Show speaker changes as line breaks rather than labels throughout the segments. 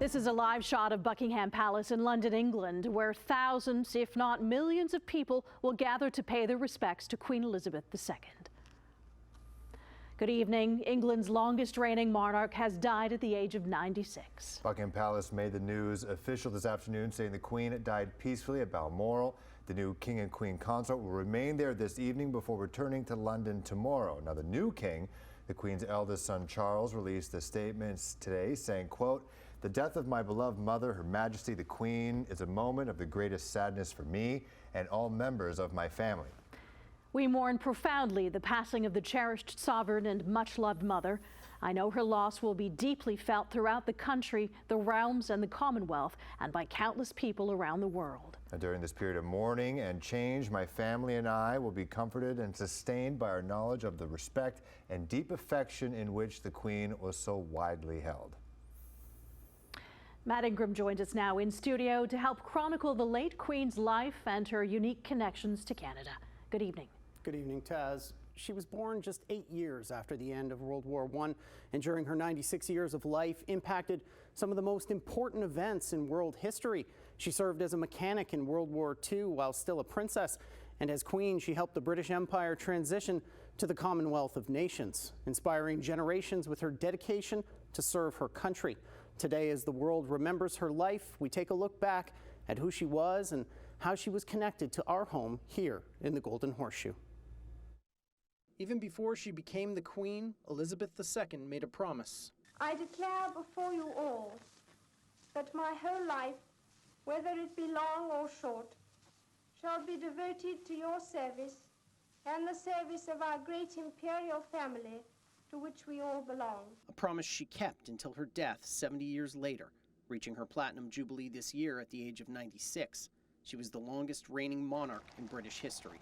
This is a live shot of Buckingham Palace in London, England, where thousands, if not millions of people will gather to pay their respects to Queen Elizabeth II. Good evening. England's longest reigning monarch has died at the age of 96.
Buckingham Palace made the news official this afternoon, saying the Queen died peacefully at Balmoral. The new King and Queen consort will remain there this evening before returning to London tomorrow. Now, the new King, the Queen's eldest son Charles, released a statement today saying, quote, "The death of my beloved mother, Her Majesty the Queen, is a moment of the greatest sadness for me and all members of my family.
We mourn profoundly the passing of the cherished sovereign and much-loved mother. I know her loss will be deeply felt throughout the country, the realms, and the Commonwealth, and by countless people around the world.
During this period of mourning and change, my family and I will be comforted and sustained by our knowledge of the respect and deep affection in which the Queen was so widely held."
Matt Ingram joins us now in studio to help chronicle the late Queen's life and her unique connections to Canada. Good evening.
Good evening, Taz. She was born just 8 years after the end of World War I, and during her 96 years of life impacted some of the most important events in world history. She served as a mechanic in World War II while still a princess, and as Queen, she helped the British Empire transition to the Commonwealth of Nations, inspiring generations with her dedication to serve her country. Today, as the world remembers her life, we take a look back at who she was and how she was connected to our home here in the Golden Horseshoe. Even before she became the Queen, Elizabeth II made a promise.
I declare before you all that my whole life, whether it be long or short, shall be devoted to your service and the service of our great imperial family to which we all belong.
A promise she kept until her death 70 years later, reaching her platinum jubilee this year at the age of 96. She was the longest reigning monarch in British history.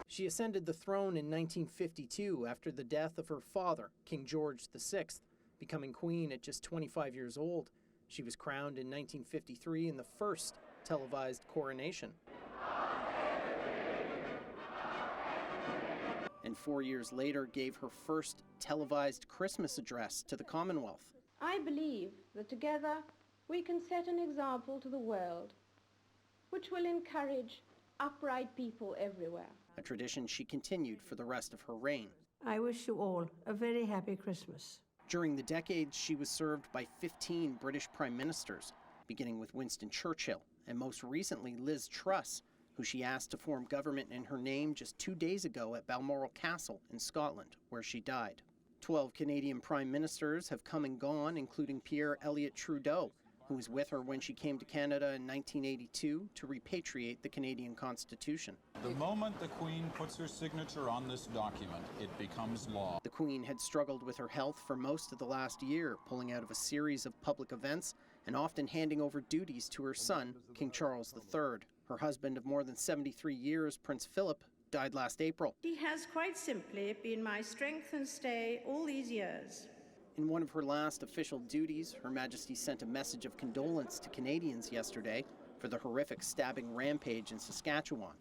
She ascended the throne in 1952 after the death of her father, King George VI, becoming queen at just 25 years old. She was crowned in 1953 in the first televised coronation. And 4 years later gave her first televised Christmas address to the Commonwealth.
I believe that together we can set an example to the world, which will encourage upright people everywhere.
A tradition she continued for the rest of her reign.
I wish you all a very happy Christmas.
During the decades, she was served by 15 British prime ministers, beginning with Winston Churchill, and most recently Liz Truss, who she asked to form government in her name just 2 days ago at Balmoral Castle in Scotland, where she died. 12 Canadian prime ministers have come and gone, including Pierre Elliott Trudeau, who was with her when she came to Canada in 1982 to repatriate the Canadian Constitution.
The moment the Queen puts her signature on this document, it becomes law.
The Queen had struggled with her health for most of the last year, pulling out of a series of public events and often handing over duties to her son, King Charles III. Her husband of more than 73 years, Prince Philip, died last April.
He has quite simply been my strength and stay all these years.
In one of her last official duties, Her Majesty sent a message of condolence to Canadians yesterday for the horrific stabbing rampage in Saskatchewan,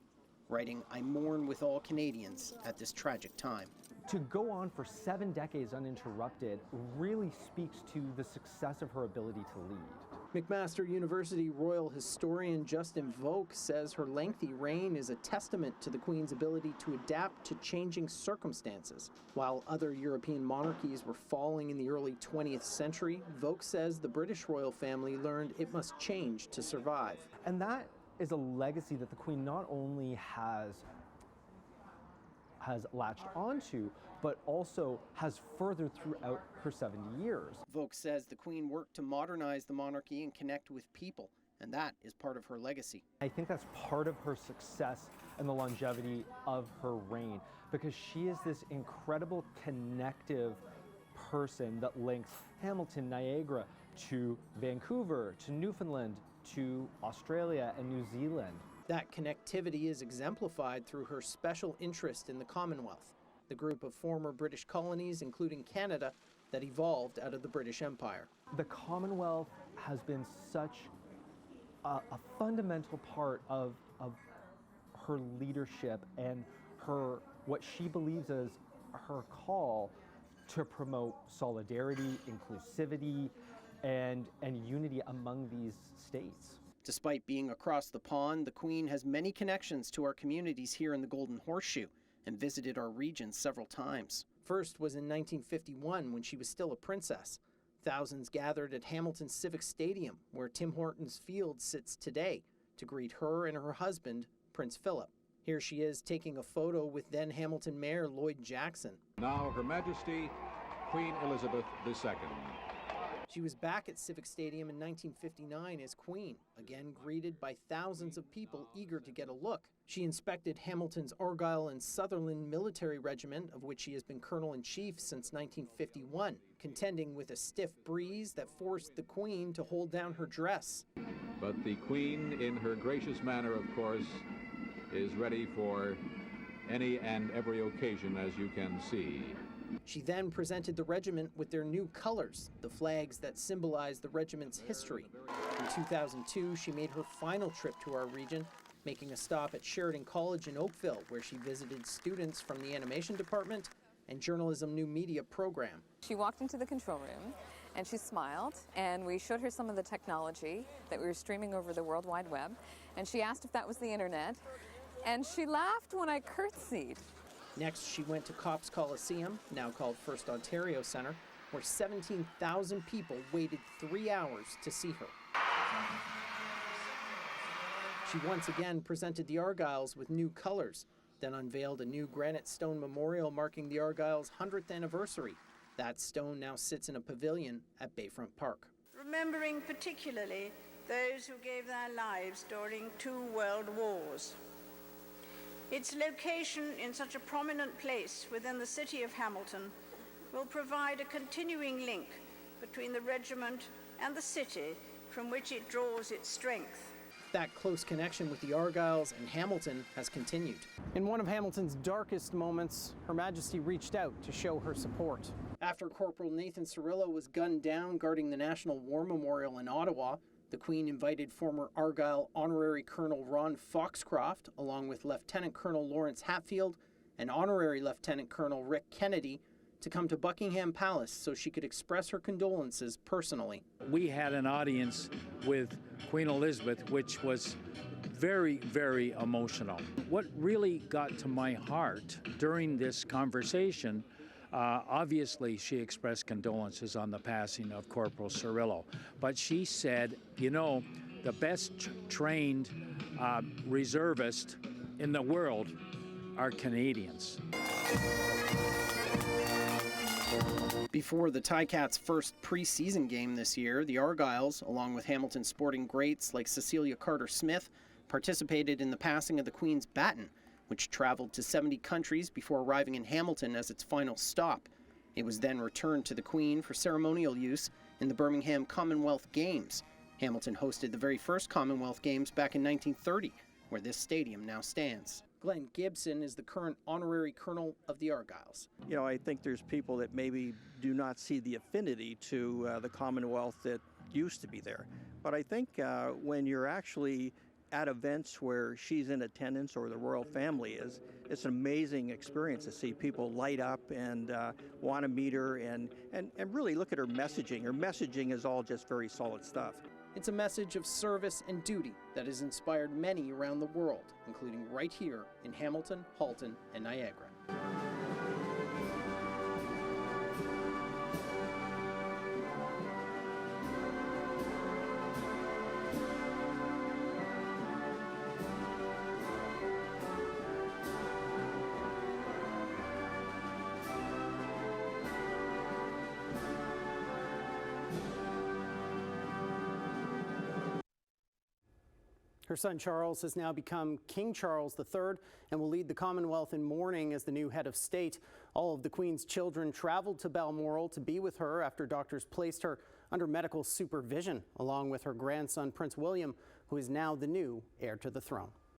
writing, "I mourn with all Canadians at this tragic time."
To go on for 7 decades uninterrupted really speaks to the success of her ability to lead.
McMaster University royal historian Justin Volk says her lengthy reign is a testament to the Queen's ability to adapt to changing circumstances. While other European monarchies were falling in the early 20th century, Volk says the British royal family learned it must change to survive.
And that is a legacy that the Queen not only has latched onto, but also has furthered throughout her 70 years.
Volk says the Queen worked to modernize the monarchy and connect with people, and that is part of her legacy.
I think that's part of her success and the longevity of her reign, because she is this incredible connective person that links Hamilton, Niagara, to Vancouver, to Newfoundland, to Australia and New Zealand.
That connectivity is exemplified through her special interest in the Commonwealth, the group of former British colonies, including Canada, that evolved out of the British Empire.
The Commonwealth has been such a fundamental part of her leadership and her what she believes is her call to promote solidarity, inclusivity, and unity among these states.
Despite being across the pond, the Queen has many connections to our communities here in the Golden Horseshoe and visited our region several times. First was in 1951 when she was still a princess. Thousands gathered at Hamilton Civic Stadium, where Tim Hortons Field sits today, to greet her and her husband, Prince Philip. Here she is taking a photo with then Hamilton Mayor Lloyd Jackson.
Now Her Majesty Queen Elizabeth II.
She was back at Civic Stadium in 1959 as Queen, again greeted by thousands of people eager to get a look. She inspected Hamilton's Argyll and Sutherland military regiment, of which she has been Colonel-in-Chief since 1951, contending with a stiff breeze that forced the Queen to hold down her dress.
But the Queen, in her gracious manner, of course, is ready for any and every occasion, as you can see.
She then presented the regiment with their new colors, the flags that symbolize the regiment's history. In 2002, she made her final trip to our region, making a stop at Sheridan College in Oakville, where she visited students from the animation department and journalism new media program.
She walked into the control room and she smiled, and we showed her some of the technology that we were streaming over the World Wide Web, and she asked if that was the internet, and she laughed when I curtsied.
Next, she went to Copps Coliseum, now called First Ontario Centre, where 17,000 people waited 3 hours to see her. She once again presented the Argylls with new colors, then unveiled a new granite stone memorial marking the Argylls' 100th anniversary. That stone now sits in a pavilion at Bayfront Park.
Remembering particularly those who gave their lives during 2 world wars. Its location in such a prominent place within the city of Hamilton will provide a continuing link between the regiment and the city from which it draws its strength.
That close connection with the Argylls and Hamilton has continued. In one of Hamilton's darkest moments, Her Majesty reached out to show her support. After Corporal Nathan Cirillo was gunned down guarding the National War Memorial in Ottawa, the Queen invited former Argyll Honorary Colonel Ron Foxcroft, along with Lieutenant Colonel Lawrence Hatfield and Honorary Lieutenant Colonel Rick Kennedy, to come to Buckingham Palace so she could express her condolences personally.
We had an audience with Queen Elizabeth, which was very, very emotional. What really got to my heart during this conversation, obviously she expressed condolences on the passing of Corporal Cirillo, but she said, you know, the best trained reservists in the world are Canadians.
Before the Ticats' first preseason game this year, the Argylls, along with Hamilton sporting greats like Cecilia Carter-Smith, participated in the passing of the Queen's baton, which traveled to 70 countries before arriving in Hamilton as its final stop. It was then returned to the Queen for ceremonial use in the Birmingham Commonwealth Games. Hamilton hosted the very first Commonwealth Games back in 1930, where this stadium now stands. Glenn Gibson is the current honorary colonel of the Argylls.
You know, I think there's people that maybe do not see the affinity to the Commonwealth that used to be there. But I think when you're actually at events where she's in attendance or the royal family is, it's an amazing experience to see people light up and want to meet her and really look at her messaging. Her messaging is all just very solid stuff.
It's a message of service and duty that has inspired many around the world, including right here in Hamilton, Halton, and Niagara. Her son Charles has now become King Charles III and will lead the Commonwealth in mourning as the new head of state. All of the Queen's children traveled to Balmoral to be with her after doctors placed her under medical supervision, along with her grandson Prince William, who is now the new heir to the throne.